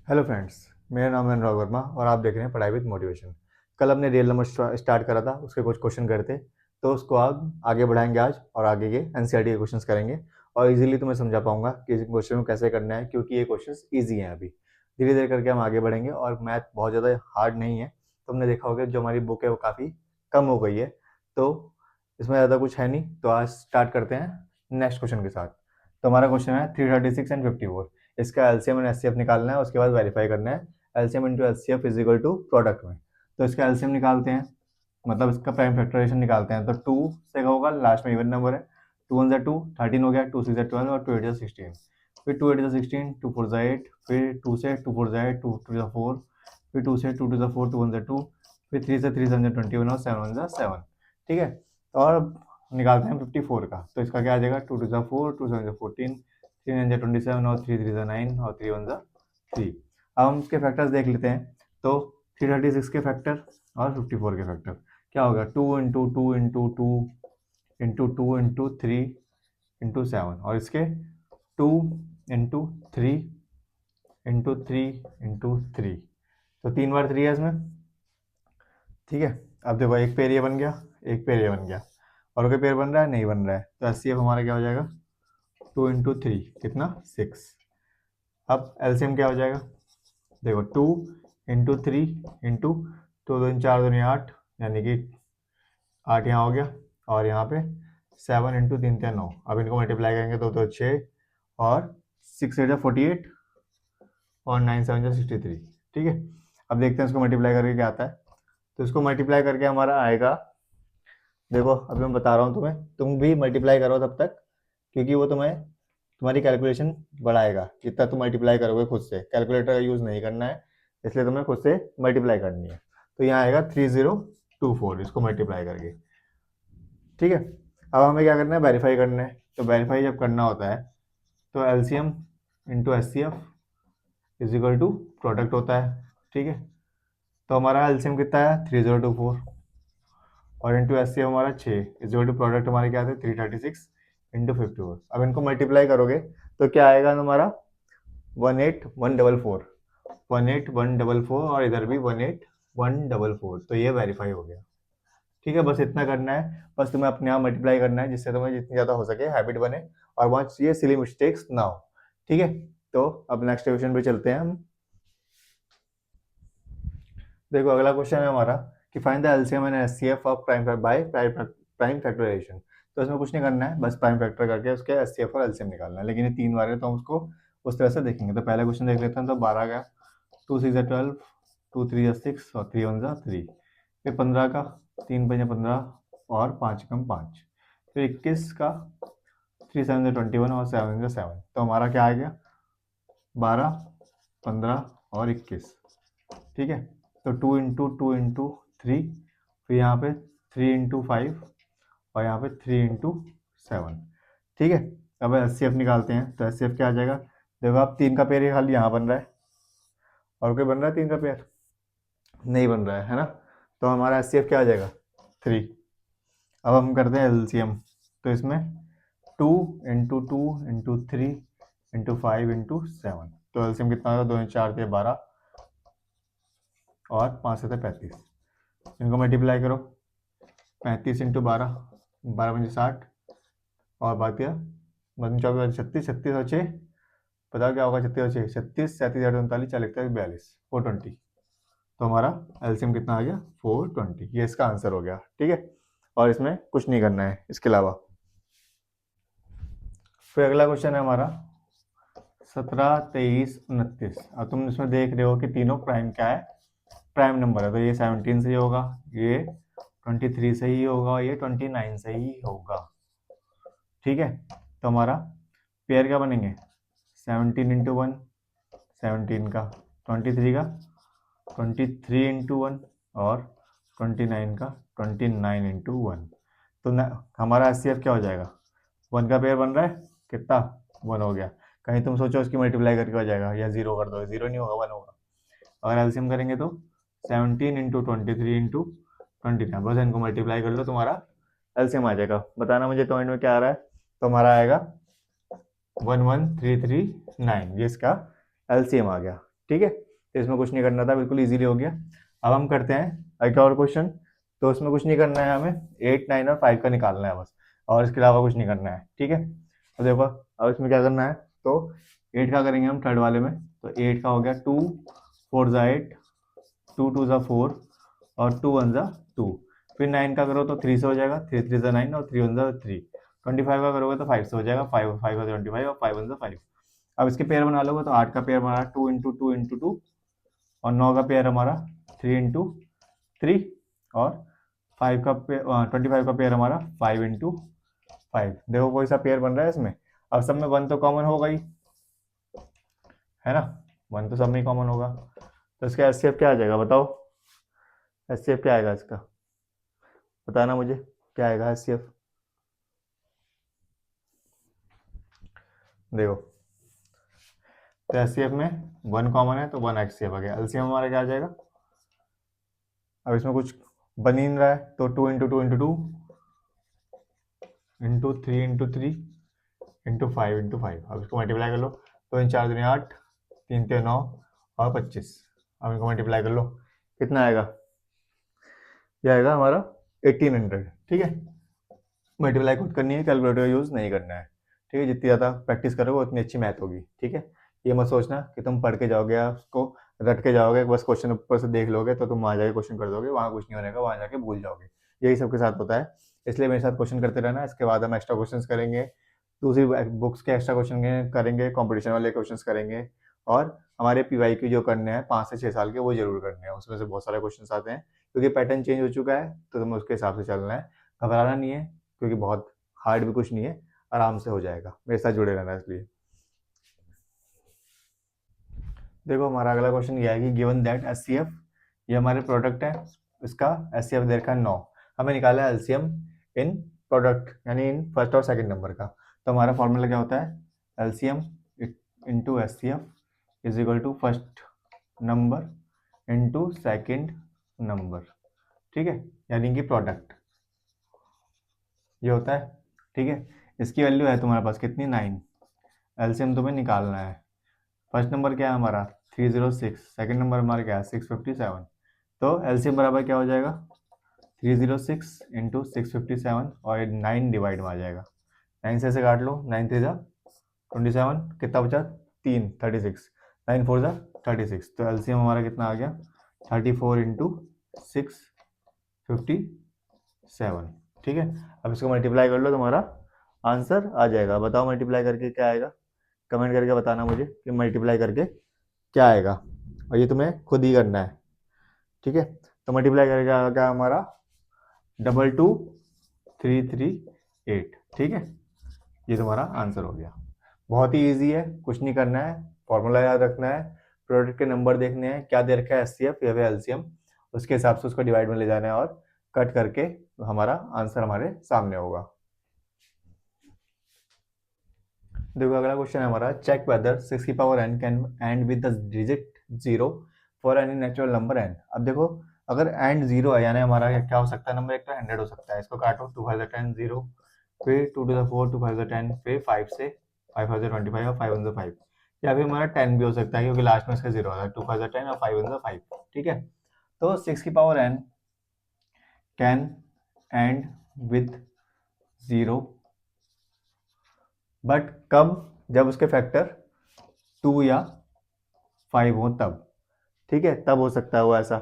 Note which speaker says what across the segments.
Speaker 1: Hello friends, मेरा नाम है अनुराग वर्मा और आप देख रहे हैं पढ़ाई विद मोटिवेशन। कल हमने रियल नंबर स्टार्ट करा था, उसके कुछ क्वेश्चन करे थे, तो उसको आप आगे बढ़ाएंगे आज और आगे के एनसीईआरटी के क्वेश्चंस करेंगे और इजीली तुम्हें समझा पाऊंगा कि इस क्वेश्चन को कैसे करना है, क्योंकि ये क्वेश्चंस इजी हैं। अभी धीरे धीरे करके हम आगे बढ़ेंगे और मैथ बहुत ज़्यादा हार्ड नहीं है। तुमने देखा होगा जो हमारी बुक है वो काफ़ी कम हो गई है, तो इसमें ज़्यादा कुछ है नहीं। तो आज स्टार्ट करते हैं नेक्स्ट क्वेश्चन के साथ। तो हमारा क्वेश्चन है 336 एंड 54। इसका एलसीएम एंड एचसीएफ निकालना है, उसके बाद वेरीफाई करना है LCM into HCF is equal to product में। तो इसका एलसीएम निकालते हैं, मतलब इसका प्राइम फैक्टराइजेशन निकालते हैं। तो 2 से होगा, लास्ट में इवन नंबर है। 2 1 2 13 हो गया, 2 6 12 और 2 8 16। फिर 2 8 16, 2 4 8, फिर 2 से 2 4 8, 2 2 4, फिर 2 से 2 2 4, 2 1 2, फिर 3 से 3 7 21 और 7 1 7। ठीक है, और निकालते हैं 54 का। तो इसका क्या आ जाएगा, 2 2 4, 2 7 14, 3 9 27 और 3 3 9 और 3 1 3। अब हम इसके फैक्टर्स देख लेते हैं। तो 336 के फैक्टर और 54 के फैक्टर क्या होगा, 2 into 2 into 2 into 2 into 3 into 7, और इसके 2 इंटू 3 इंटू 3 इंटू 3। तो 3 बार 3 है इसमें। ठीक है, अब देखो एक पेड़ ये बन गया, एक पेड़ ये बन गया, और कोई पेड़ बन रहा है नहीं बन रहा है। तो एचसीएफ हमारा क्या हो जाएगा, 2 इंटू 3 कितना 6। अब एलसीएम क्या हो जाएगा, देखो 2 इंटू 3 इंटू 2 2 4 2 8, यानी कि 8 यहाँ हो गया, और यहाँ पे 7 इंटू 3 3 9। अब इनको मल्टीप्लाई करेंगे तो 6 और 6 8 48 और 9 7 63। ठीक है, अब देखते हैं इसको मल्टीप्लाई करके क्या आता है। तो इसको मल्टीप्लाई करके हमारा आएगा, देखो अभी मैं बता रहा हूँ तुम्हें, तुम भी मल्टीप्लाई करो तब तक, क्योंकि वो तुम्हें तुम्हारी कैलकुलेशन बढ़ाएगा। जितना तुम मल्टीप्लाई करोगे खुद से, कैलकुलेटर का यूज़ नहीं करना है, इसलिए तुम्हें खुद से मल्टीप्लाई करनी है। तो यहाँ आएगा 3024 इसको मल्टीप्लाई करके। ठीक है, अब हमें क्या करना है, वेरीफाई करना है। तो वेरीफाई जब करना होता है तो LCM into HCF is equal to product होता है। ठीक है, तो हमारा एलसीएम कितना है 3024, और इंटू एचसीएफ हमारा 6 इज इक्वल टू प्रोडक्ट हमारे क्या आते हैं 336 इंटू 54। अब इनको मल्टीप्लाई करोगे तो क्या आएगा हमारा 18144, 18144, और इधर भी 18144। तो ये वेरीफाई हो गया। ठीक है, बस इतना करना है, बस तुम्हें अपने आप मल्टीप्लाई करना है, जिससे तुम्हें जितनी ज़्यादा हो सके हैबिट बने और वहाँ ये सिली मिस्टेक्स ना हो। ठीक है, तो अब नेक्स्ट क्वेश्चन पे चलते हैं हम। देखो अगला क्वेश्चन है हमारा कि find the LCM and HCF of prime factorization. तो इसमें कुछ नहीं करना है, बस प्राइम फैक्टर करके उसके एचसीएफ और एलसीएम निकालना है, लेकिन ये 3 बार है तो हम उसको उस तरह से देखेंगे। तो पहला क्वेश्चन देख लेते हैं। तो 12 का 2 6 12, 2 3 6 और 3 1 3। फिर 15 का 3 5 15 और 5 कम 5। फिर 21 का 3 7 21 और 7 7। तो हमारा क्या आ गया 12 15 और 21। ठीक है, तो 2 इंटू 2 इंटू 3, फिर यहाँ पे 3 इंटू 5 और यहाँ पे 3 इंटू 7। ठीक है, अब एचसीएफ निकालते हैं। तो एचसीएफ क्या आ जाएगा, देखो आप 3 का पेयर खाली यहाँ बन रहा है, और कोई बन रहा है 3 का पेयर नहीं बन रहा है ना। तो हमारा एचसीएफ क्या आ जाएगा 3। अब हम करते हैं एलसीएम। तो इसमें 2 इंटू 2 इंटू 3 इंटू 5 इंटू 7। तो एलसीएम कितना होगा, 2 4 थे 12 और 5 से 35। इनको मल्टीप्लाई करो, 35 इंटू 12, 12 पंजे 60 और बाकी 24 36, 36 और 6, बताओ क्या होगा 36 और 6, 36 37 8 39 40 41 42, 420। तो हमारा एलसीएम कितना आ गया 420। ये इसका आंसर हो गया। ठीक है, और इसमें कुछ नहीं करना है इसके अलावा। फिर अगला क्वेश्चन है हमारा 17 23 29। अब तुम इसमें देख रहे हो कि तीनों प्राइम क्या है, प्राइम नंबर है। तो ये 17 से ही होगा, ये 23 से ही होगा, ये 29 से ही होगा। ठीक है, तो हमारा पेयर क्या बनेंगे, 17 इंटू 1 17 का, 23 का 23 इंटू 1 और 29 का 29 इंटू 1। तो हमारा एचसीएफ क्या हो जाएगा, 1 का पेयर बन रहा है, कितना 1 हो गया। कहीं तुम सोचो उसकी मल्टीप्लाई करके हो जाएगा, या 0 कर दो, 0 नहीं होगा 1 होगा। अगर एलसीएम करेंगे तो 17 इंटू 23 इंटू 29, बस इनको मल्टीप्लाई कर लो, तुम्हारा एलसीएम आ जाएगा। बताना मुझे पॉइंट में क्या आ रहा है। तो हमारा आएगा 11339, ये इसका एलसीएम आ गया। ठीक है, तो इसमें कुछ नहीं करना था, बिल्कुल इजीली हो गया। अब हम करते हैं एक और क्वेश्चन। तो इसमें कुछ नहीं करना है, हमें 8, 9 और 5 का निकालना है बस, और इसके अलावा कुछ नहीं करना है। ठीक है, तो देखो अब इसमें क्या करना है, तो 8 का करेंगे हम थर्ड वाले में। तो 8 का हो गया 2 4 ज़ा 8, 2 2 ज़ा 4 और 2 1 ज़ा 2। फिर 9 का करो तो 3 से हो जाएगा, 3 3 ज़ा 9 और 3 1 ज़ा 3। 25 का करोगे तो 5 से हो जाएगा, 5 5 का 25 और 5 1 ज़ा 5। अब इसके पेयर बना लोगे तो 8 का पेयर बना 2 इंटू 2 इंटू 2, और 9 का पेयर हमारा 3 इंटू 3, और 5 का पेयर 25 का पेयर हमारा 5 इंटू 5। देखो कोई सा पेयर बन रहा है इसमें। अब सब में 1 तो कॉमन होगा ही, है ना, 1 तो सब में ही कॉमन होगा। तो इसका एचसीएफ क्या आ जाएगा बताओ, एचसीएफ क्या आएगा इसका, बताना मुझे क्या आएगा एचसीएफ। देखो तो एचसीएफ में 1 कॉमन है तो 1 एचसीएफ आ गया। एलसीएम हमारा क्या आ जाएगा, अब इसमें कुछ बन ही नहीं रहा है, तो 2 into 2 into 2 into 3 into 3 into 5 into 5। अब इसको मल्टीप्लाई कर लो, तो इन 4 दूनी 8, 3 3 9 और 25। अब इनको मल्टीप्लाई कर लो, कितना आएगा, ये आएगा हमारा 1800। ठीक है, मल्टीप्लाई खुद करनी है, कैलकुलेटर यूज़ नहीं करना है। ठीक है, जितनी ज़्यादा प्रैक्टिस करोगे उतनी अच्छी मैथ होगी। ठीक है, ये मत सोचना कि तुम पढ़ के जाओगे या उसको रट के जाओगे, बस क्वेश्चन ऊपर से देख लोगे तो तुम वहाँ जाके क्वेश्चन कर दोगे, वहाँ कुछ नहीं होने का, वहाँ जाके भूल जाओगे। यही सबके साथ होता है, इसलिए मेरे साथ क्वेश्चन करते रहना। इसके बाद हम एक्स्ट्रा क्वेश्चन करेंगे, दूसरी बुक्स के एक्स्ट्रा क्वेश्चन करेंगे, कॉम्पिटिशन वाले क्वेश्चन करेंगे, और हमारे पीवाई की जो करने हैं 5 से 6 साल के वो जरूर करने हैं। उसमें से बहुत सारे क्वेश्चन आते हैं, क्योंकि पैटर्न चेंज हो चुका है, तो तुम्हें उसके हिसाब से चलना है, घबराना नहीं है, क्योंकि बहुत हार्ड भी कुछ नहीं है, आराम से हो जाएगा। मेरे साथ जुड़े रहना इसलिए। देखो हमारा अगला क्वेश्चन ये है कि गिवन दैट एचसीएफ, ये हमारे प्रोडक्ट है, इसका एचसीएफ दे रखा है 9, हमें निकाला है एलसीएम इन प्रोडक्ट यानी इन फर्स्ट और सेकंड नंबर का। तो हमारा फॉर्मूला क्या होता है, LCM into HCF is equal to first number into second number. ठीक है, यानी कि प्रोडक्ट ये होता है। ठीक है, इसकी वैल्यू है तुम्हारे पास कितनी, 9। एलसीएम तुम्हें निकालना है। फर्स्ट नंबर क्या है हमारा 306, सेकंड नंबर हमारा क्या है 657। तो एलसीएम बराबर क्या हो जाएगा 306 इंटू 657, और 9 डिवाइड में आ जाएगा। 9 से काट लो, 9 3 जा 27, कितना बचा 3 36, 9 4 जा 36। तो एलसीएम हमारा कितना आ गया 34 इंटू 657। ठीक है, अब इसको मल्टीप्लाई कर लो, तुम्हारा आंसर आ जाएगा। बताओ मल्टीप्लाई करके क्या आएगा, कमेंट करके बताना मुझे कि मल्टीप्लाई करके क्या आएगा, और ये तुम्हें खुद ही करना है। ठीक है, तो मल्टीप्लाई करके आएगा क्या हमारा 22338। ठीक है, ये तुम्हारा आंसर हो गया। बहुत ही इजी है, कुछ नहीं करना है, फॉर्मूला याद रखना है, प्रोडक्ट के नंबर देखने हैं, क्या दे रखा है एचसीएफ या फिर एलसीएम, उसके हिसाब से उसको डिवाइड में ले जाना है, और कट करके हमारा आंसर हमारे सामने होगा। देखो अगला क्वेश्चन है हमारा, चेक वेदर 6 की power n can and with the digit 0 for any natural number n। अब देखो अगर एंड 0 है, यानी हमारा क्या हो सकता है नंबर, एक तो 100 हो सकता है, इसको काटो 2 5 10 0, फिर 2 to the 4 2 5 10, फिर 5 से 5 5 25 और 5 1 5, या फिर हमारा 10 भी हो सकता है, क्योंकि लास्ट में इसका 0 आता है, 2 5 10 और 5 1 5। ठीक है, तो 6 की power n can and with 0, but कब, जब उसके फैक्टर 2 या 5 हो तब। ठीक है, तब हो सकता है वो ऐसा।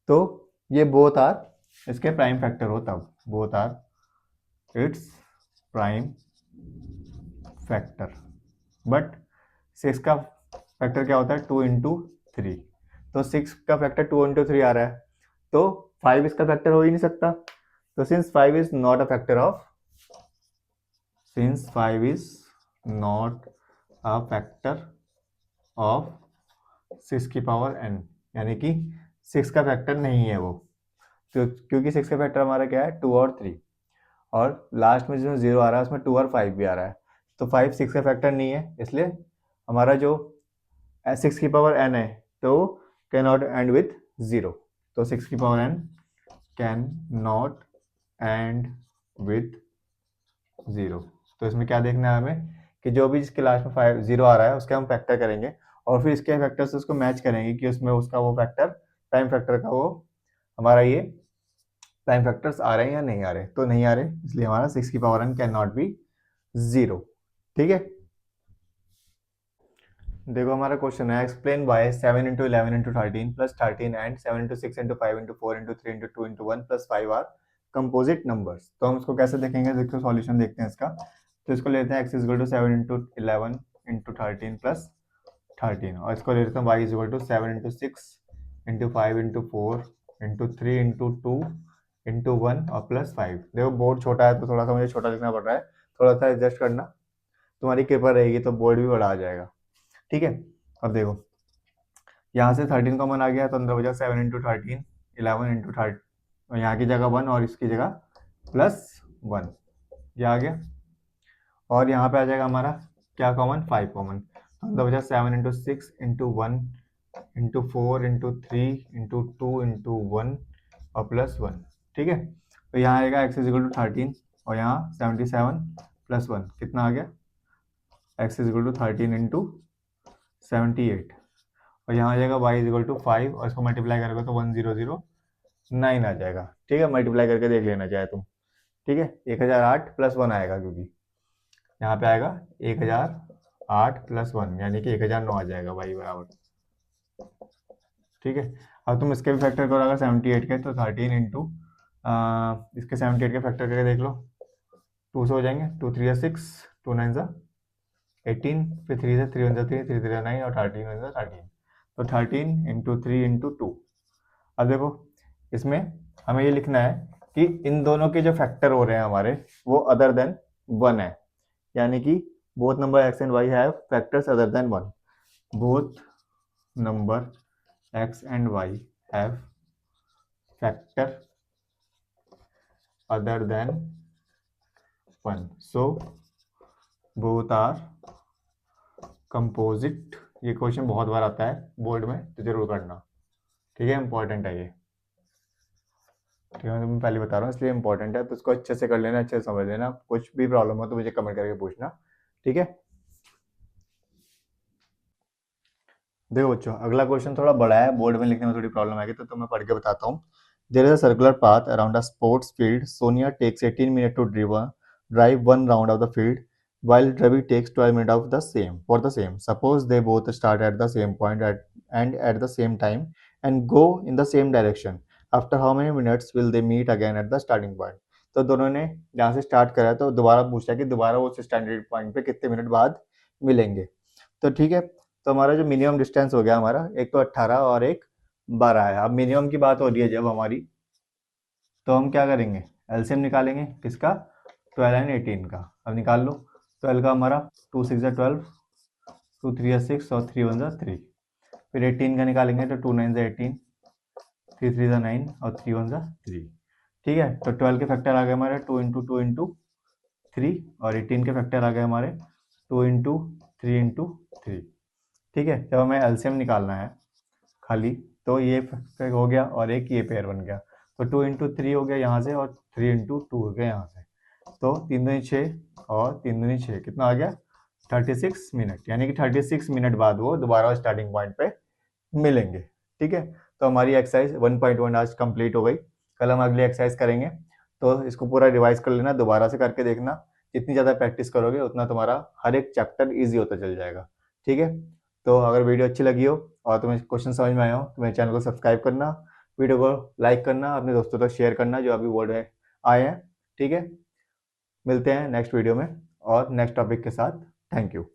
Speaker 1: तो ये बोथ आर इसके प्राइम फैक्टर हो तब, both are its prime factor. But 6 का फैक्टर क्या होता है 2 इंटू 3, तो 6 का फैक्टर 2 इंटू 3 आ रहा है, तो 5 इसका फैक्टर हो ही नहीं सकता। तो since 5 is not a factor of, since 5 is not a factor of 6 की पावर n, यानी कि 6 का फैक्टर नहीं है वो, तो क्योंकि 6 का फैक्टर हमारा क्या है 2 और 3, और लास्ट में जिसमें 0 आ रहा है उसमें 2 और 5 भी आ रहा है, तो 5 6 का फैक्टर नहीं है, इसलिए हमारा जो 6 की पावर n है तो कैन नॉट एंड विथ 0। तो 6 की power n can not and with 0। तो इसमें क्या देखना है हमें कि जो भी जिसके लास्ट में 5 0 आ रहा है उसके हम फैक्टर करेंगे, और फिर इसके फैक्टर से उसको मैच करेंगे कि उसमें उसका वो फैक्टर प्राइम फैक्टर का वो हमारा ये प्राइम फैक्टर्स आ रहे हैं या नहीं आ रहे, तो नहीं आ रहे, इसलिए हमारा 6 की power n can not be 0। ठीक है, देखो हमारा क्वेश्चन है explain why 7 into 11 into 13 plus 13 and 7 into 6 into 5 into 4 into 3 into 2 into 1 plus 5 are composite numbers. तो हम इसको कैसे देखेंगे, देखो सॉल्यूशन देखते हैं इसका। तो इसको लेते हैं x is equal to 7 into 11 into 13 plus 13, और इसको ले लेते हैं y is equal to 7 into 6 into 5 into 4 into 3 into 2 into 1 और प्लस 5। देखो बोर्ड छोटा है तो थोड़ा सा मुझे छोटा लिखना पड़ रहा है, थोड़ा सा एडजस्ट करना, तुम्हारी कृपा रहेगी तो बोर्ड भी बड़ा आ जाएगा। ठीक है, अब देखो यहाँ से 13 कॉमन आ गया तो अंदर बचा 7 इंटू 13 11 इंटू 30, और यहाँ की जगह 1 और इसकी जगह +1, ये आ गया। और यहाँ पे आ जाएगा हमारा क्या कॉमन, 5 कॉमन, तो अंदर बचा 7 into 6 into 1 into 4 into 3 into 2 into 1 और +1। ठीक है, तो यहाँ आएगा x इज इक्वल टू 13 और यहाँ 77 +1 कितना आ गया, x is equal to 13 into 78, और यहाँ आ जाएगा y इज इक्वल टू 5 और इसको मल्टीप्लाई करोगे तो 1009 आ जाएगा। ठीक है, मल्टीप्लाई करके देख लेना चाहे तुम। ठीक है, 1008 +1 आएगा, क्योंकि यहाँ पे आएगा 1008 +1 यानी कि 1009 आ जाएगा y बराबर। ठीक है, अब तुम इसके भी फैक्टर करो अगर 78 के, तो 13 इंटू इसके 78 के फैक्टर करके देख लो, 2 से हो जाएंगे, 2 3 6 2 9 18, फिर 3 से 3 1 3 3 3 9 और 13 1 13, तो 13 इंटू 3 इंटू 2। अब देखो इसमें हमें ये लिखना है कि इन दोनों के जो फैक्टर हो रहे हैं हमारे वो अदर देन 1 है, यानी कि both number x and y have factors other than 1, both number x and y have factor other than 1, so both are composite. ये क्वेश्चन बहुत बार आता है बोर्ड में, तो जरूर करना। ठीक है, इंपॉर्टेंट है ये, ठीक है, मैं तुम्हें पहले बता रहा हूँ इसलिए इंपॉर्टेंट है, तो इसको अच्छे से कर लेना, अच्छे से समझ लेना, कुछ भी प्रॉब्लम हो तो मुझे कमेंट करके पूछना। ठीक है, देखो बच्चों अगला क्वेश्चन थोड़ा बड़ा है, बोर्ड में लिखने में थोड़ी प्रॉब्लम आएगी, तो मैं पढ़ के बताता हूँ। There is a circular path around a sports field, Sonia takes 18 minute to drive one round of the field while Ravi takes 12 minutes of the same for the same. Suppose they both start at the same point and at the same time and go in the same direction. After how many minutes will they meet again at the starting point? तो दोनों ने यहाँ से start करा तो दोबारा पूछा कि दोबारा उस स्टैंडर्ड पॉइंट पे कितने मिनट बाद मिलेंगे। तो ठीक है, तो हमारा जो मिनिमम डिस्टेंस हो गया हमारा, एक तो 18 और एक 12 है। अब मिनिमम की बात हो रही है जब हमारी, तो हम क्या करेंगे, एलसीएम निकालेंगे किसका, 12 एंड 18 का। अब निकाल लो, 12 का हमारा 2 6 12, 2 3 6 और 3 1 3। फिर 18 का निकालेंगे तो 2 9 18, 3 3 9 और 3 1 3। ठीक है, तो 12 के फैक्टर आ गए हमारे 2 इंटू 2 इंटू 3, और 18 के फैक्टर आ गए हमारे 2 इंटू 3 इंटू 3। ठीक है, जब हमें एलसीएम निकालना है खाली, तो ये फैक्टर हो गया और एक ये पेयर बन गया, तो 2 इंटू 3 हो गया यहाँ से और 3 इंटू 2 हो गया यहाँ से, तो 3 दूनी 6 और 3 दूनी 6 कितना आ गया 36 मिनट, यानी कि 36 मिनट बाद वो दोबारा स्टार्टिंग पॉइंट पे मिलेंगे। ठीक है, तो हमारी एक्सरसाइज 1.1 आज कंप्लीट हो गई। कल हम अगली एक्सरसाइज करेंगे, तो इसको पूरा रिवाइज कर लेना, दोबारा से करके देखना, जितनी ज़्यादा प्रैक्टिस करोगे उतना तुम्हारा हर एक चैप्टर ईजी होता चल जाएगा। ठीक है, तो अगर वीडियो अच्छी लगी हो और तुम्हें क्वेश्चन समझ में आया हो तो मेरे चैनल को सब्सक्राइब करना, वीडियो को लाइक करना, अपने दोस्तों तक शेयर करना जो अभी बोर्ड में आए हैं। ठीक है, मिलते हैं नेक्स्ट वीडियो में और नेक्स्ट टॉपिक के साथ। Thank you.